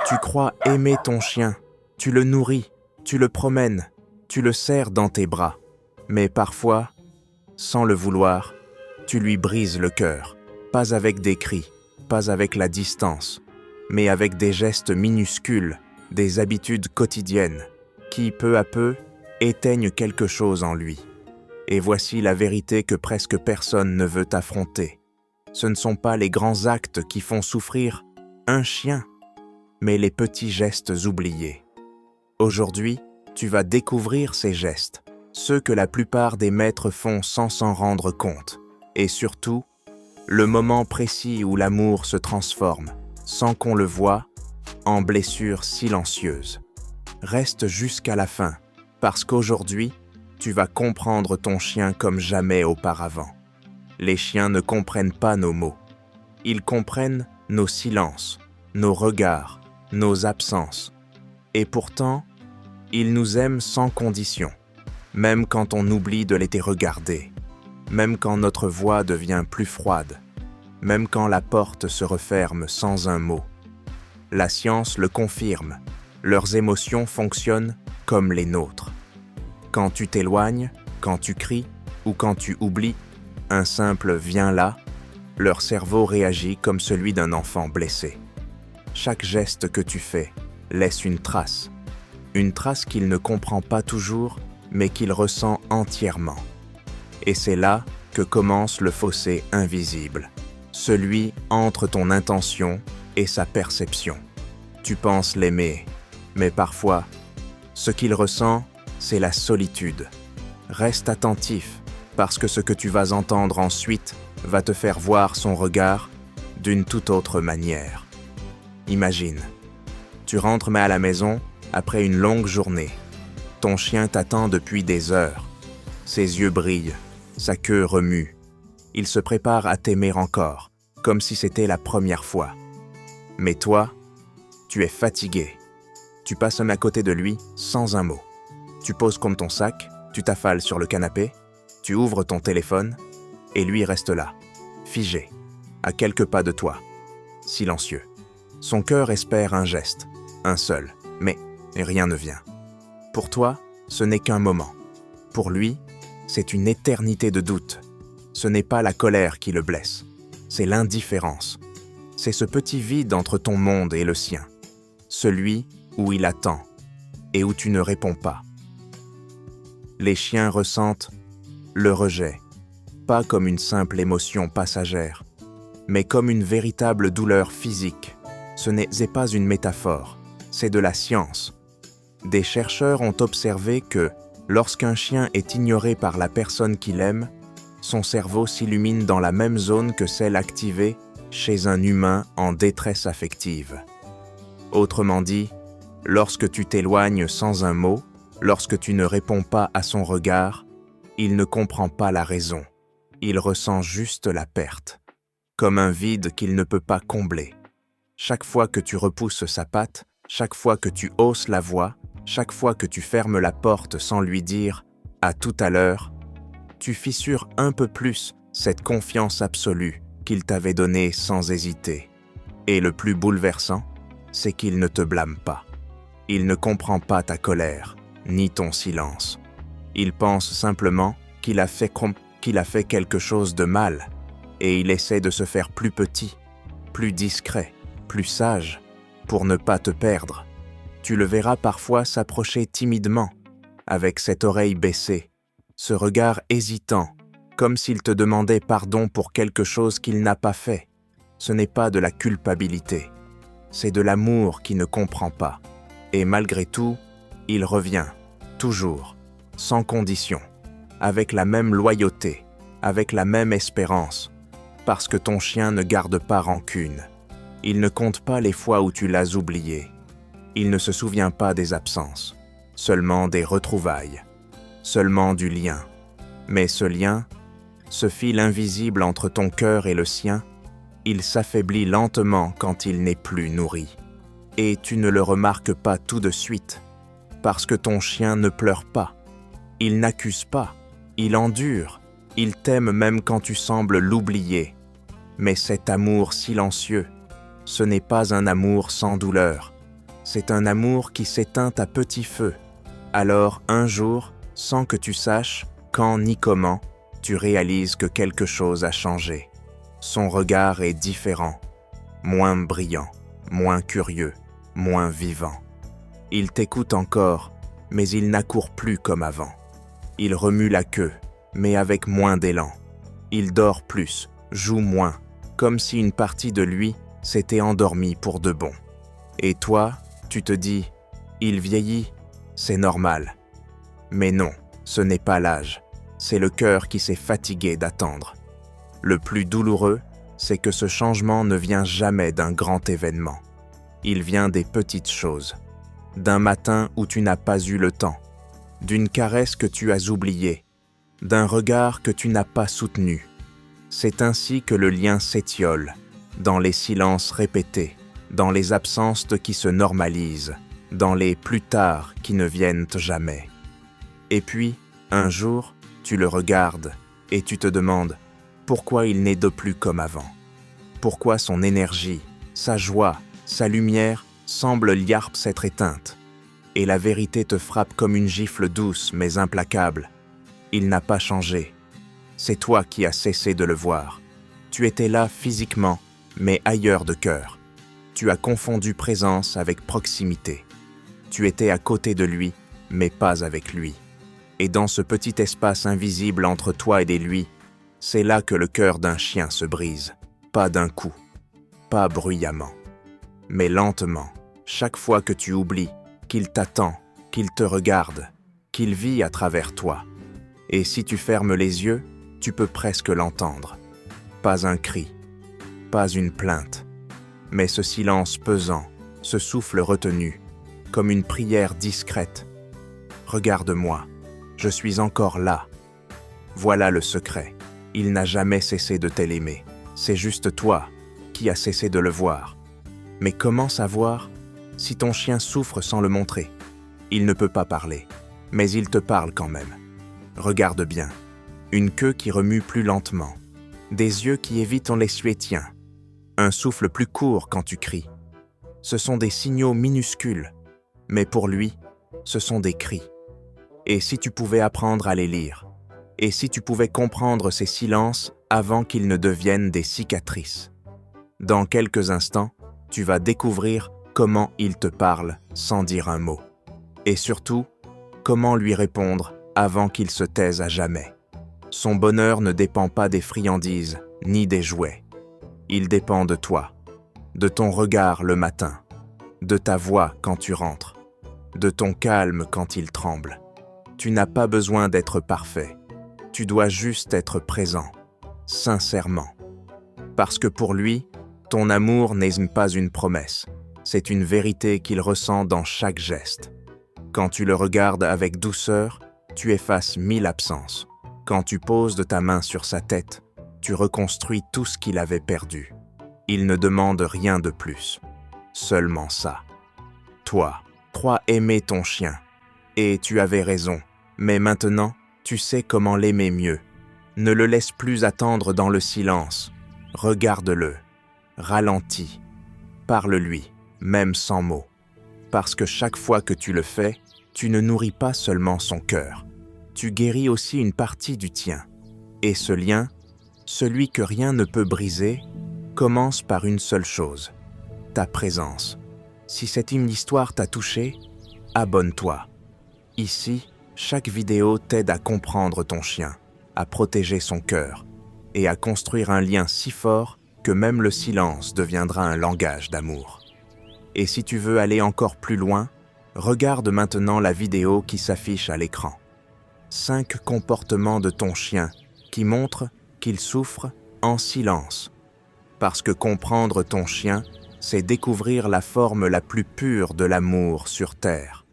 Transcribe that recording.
Tu crois aimer ton chien, tu le nourris, tu le promènes, tu le serres dans tes bras. Mais parfois, sans le vouloir, tu lui brises le cœur, pas avec des cris, pas avec la distance, mais avec des gestes minuscules, des habitudes quotidiennes, qui, peu à peu, éteignent quelque chose en lui. Et voici la vérité que presque personne ne veut affronter. Ce ne sont pas les grands actes qui font souffrir un chien, mais les petits gestes oubliés. Aujourd'hui, tu vas découvrir ces gestes, ceux que la plupart des maîtres font sans s'en rendre compte, et surtout, le moment précis où l'amour se transforme, sans qu'on le voie, en blessure silencieuse. Reste jusqu'à la fin, parce qu'aujourd'hui, tu vas comprendre ton chien comme jamais auparavant. Les chiens ne comprennent pas nos mots. Ils comprennent nos silences, nos regards, nos absences. Et pourtant, ils nous aiment sans condition, même quand on oublie de les regarder, même quand notre voix devient plus froide, même quand la porte se referme sans un mot. La science le confirme, leurs émotions fonctionnent comme les nôtres. Quand tu t'éloignes, quand tu cries ou quand tu oublies, un simple « viens là », leur cerveau réagit comme celui d'un enfant blessé. Chaque geste que tu fais laisse une trace qu'il ne comprend pas toujours, mais qu'il ressent entièrement. Et c'est là que commence le fossé invisible, celui entre ton intention et sa perception. Tu penses l'aimer, mais parfois, ce qu'il ressent, c'est la solitude. Reste attentif, parce que ce que tu vas entendre ensuite va te faire voir son regard d'une toute autre manière. Imagine, tu rentres à la maison après une longue journée. Ton chien t'attend depuis des heures. Ses yeux brillent, sa queue remue. Il se prépare à t'aimer encore, comme si c'était la première fois. Mais toi, tu es fatigué. Tu passes à côté de lui sans un mot. Tu poses comme ton sac, tu t'affales sur le canapé, tu ouvres ton téléphone, et lui reste là, figé, à quelques pas de toi, silencieux. Son cœur espère un geste, un seul, mais rien ne vient. Pour toi, ce n'est qu'un moment. Pour lui, c'est une éternité de doute. Ce n'est pas la colère qui le blesse, c'est l'indifférence. C'est ce petit vide entre ton monde et le sien, celui où il attend et où tu ne réponds pas. Les chiens ressentent le rejet, pas comme une simple émotion passagère, mais comme une véritable douleur physique. Ce n'est pas une métaphore, c'est de la science. Des chercheurs ont observé que, lorsqu'un chien est ignoré par la personne qu'il aime, son cerveau s'illumine dans la même zone que celle activée chez un humain en détresse affective. Autrement dit, lorsque tu t'éloignes sans un mot, lorsque tu ne réponds pas à son regard, il ne comprend pas la raison. Il ressent juste la perte, comme un vide qu'il ne peut pas combler. Chaque fois que tu repousses sa patte, chaque fois que tu hausses la voix, chaque fois que tu fermes la porte sans lui dire « à tout à l'heure », tu fissures un peu plus cette confiance absolue qu'il t'avait donnée sans hésiter. Et le plus bouleversant, c'est qu'il ne te blâme pas. Il ne comprend pas ta colère, ni ton silence. Il pense simplement qu'il a fait quelque chose de mal, et il essaie de se faire plus petit, plus discret, plus sage, pour ne pas te perdre. Tu le verras parfois s'approcher timidement, avec cette oreille baissée, ce regard hésitant, comme s'il te demandait pardon pour quelque chose qu'il n'a pas fait. Ce n'est pas de la culpabilité, c'est de l'amour qui ne comprend pas. Et malgré tout, il revient, toujours, sans condition, avec la même loyauté, avec la même espérance, parce que ton chien ne garde pas rancune. Il ne compte pas les fois où tu l'as oublié. Il ne se souvient pas des absences, seulement des retrouvailles, seulement du lien. Mais ce lien, ce fil invisible entre ton cœur et le sien, il s'affaiblit lentement quand il n'est plus nourri. Et tu ne le remarques pas tout de suite, parce que ton chien ne pleure pas. Il n'accuse pas, il endure, il t'aime même quand tu sembles l'oublier. Mais cet amour silencieux, ce n'est pas un amour sans douleur, C'est un amour qui s'éteint à petit feu. Alors, un jour, sans que tu saches quand ni comment, tu réalises que quelque chose a changé. Son regard est différent, moins brillant, moins curieux, moins vivant. Il t'écoute encore, mais il n'accourt plus comme avant. Il remue la queue, mais avec moins d'élan. Il dort plus, joue moins, comme si une partie de lui s'était endormie pour de bon. Et toi, tu te dis, il vieillit, c'est normal. Mais non, ce n'est pas l'âge, c'est le cœur qui s'est fatigué d'attendre. Le plus douloureux, c'est que ce changement ne vient jamais d'un grand événement. Il vient des petites choses, d'un matin où tu n'as pas eu le temps, d'une caresse que tu as oubliée, d'un regard que tu n'as pas soutenu. C'est ainsi que le lien s'étiole, dans les silences répétés, dans les absences qui se normalisent, dans les plus tard qui ne viennent jamais. Et puis, un jour, tu le regardes et tu te demandes pourquoi il n'est de plus comme avant. Pourquoi son énergie, sa joie, sa lumière semblent liarp s'être éteintes. Et la vérité te frappe comme une gifle douce mais implacable. Il n'a pas changé. C'est toi qui as cessé de le voir. Tu étais là physiquement, mais ailleurs de cœur. Tu as confondu présence avec proximité. Tu étais à côté de lui, mais pas avec lui. Et dans ce petit espace invisible entre toi et lui, c'est là que le cœur d'un chien se brise. Pas d'un coup, pas bruyamment, mais lentement, chaque fois que tu oublies qu'il t'attend, qu'il te regarde, qu'il vit à travers toi. Et si tu fermes les yeux, tu peux presque l'entendre. Pas un cri, pas une plainte, mais ce silence pesant, ce souffle retenu, comme une prière discrète. Regarde-moi, je suis encore là. Voilà le secret, il n'a jamais cessé de t'aimer. C'est juste toi qui as cessé de le voir. Mais comment savoir si ton chien souffre sans le montrer? Il ne peut pas parler, mais il te parle quand même. Regarde bien, une queue qui remue plus lentement, des yeux qui évitent en l'essuie tien, un souffle plus court quand tu cries. Ce sont des signaux minuscules, mais pour lui, ce sont des cris. Et si tu pouvais apprendre à les lire, et si tu pouvais comprendre ces silences avant qu'ils ne deviennent des cicatrices. Dans quelques instants, tu vas découvrir comment il te parle sans dire un mot. Et surtout, comment lui répondre avant qu'il se taise à jamais. Son bonheur ne dépend pas des friandises ni des jouets. Il dépend de toi, de ton regard le matin, de ta voix quand tu rentres, de ton calme quand il tremble. Tu n'as pas besoin d'être parfait. Tu dois juste être présent, sincèrement. Parce que pour lui, ton amour n'est pas une promesse, c'est une vérité qu'il ressent dans chaque geste. Quand tu le regardes avec douceur, tu effaces 1000 absences. Quand tu poses de ta main sur sa tête, tu reconstruis tout ce qu'il avait perdu. Il ne demande rien de plus, seulement ça. Toi, crois aimer ton chien. Et tu avais raison, mais maintenant, tu sais comment l'aimer mieux. Ne le laisse plus attendre dans le silence. Regarde-le, ralentis, parle-lui, même sans mots. Parce que chaque fois que tu le fais, tu ne nourris pas seulement son cœur. Tu guéris aussi une partie du tien. Et ce lien, celui que rien ne peut briser, commence par une seule chose, ta présence. Si cette histoire t'a touché, abonne-toi. Ici, chaque vidéo t'aide à comprendre ton chien, à protéger son cœur et à construire un lien si fort que même le silence deviendra un langage d'amour. Et si tu veux aller encore plus loin, regarde maintenant la vidéo qui s'affiche à l'écran. 5 comportements de ton chien qui montrent qu'il souffre en silence. Parce que comprendre ton chien, c'est découvrir la forme la plus pure de l'amour sur Terre.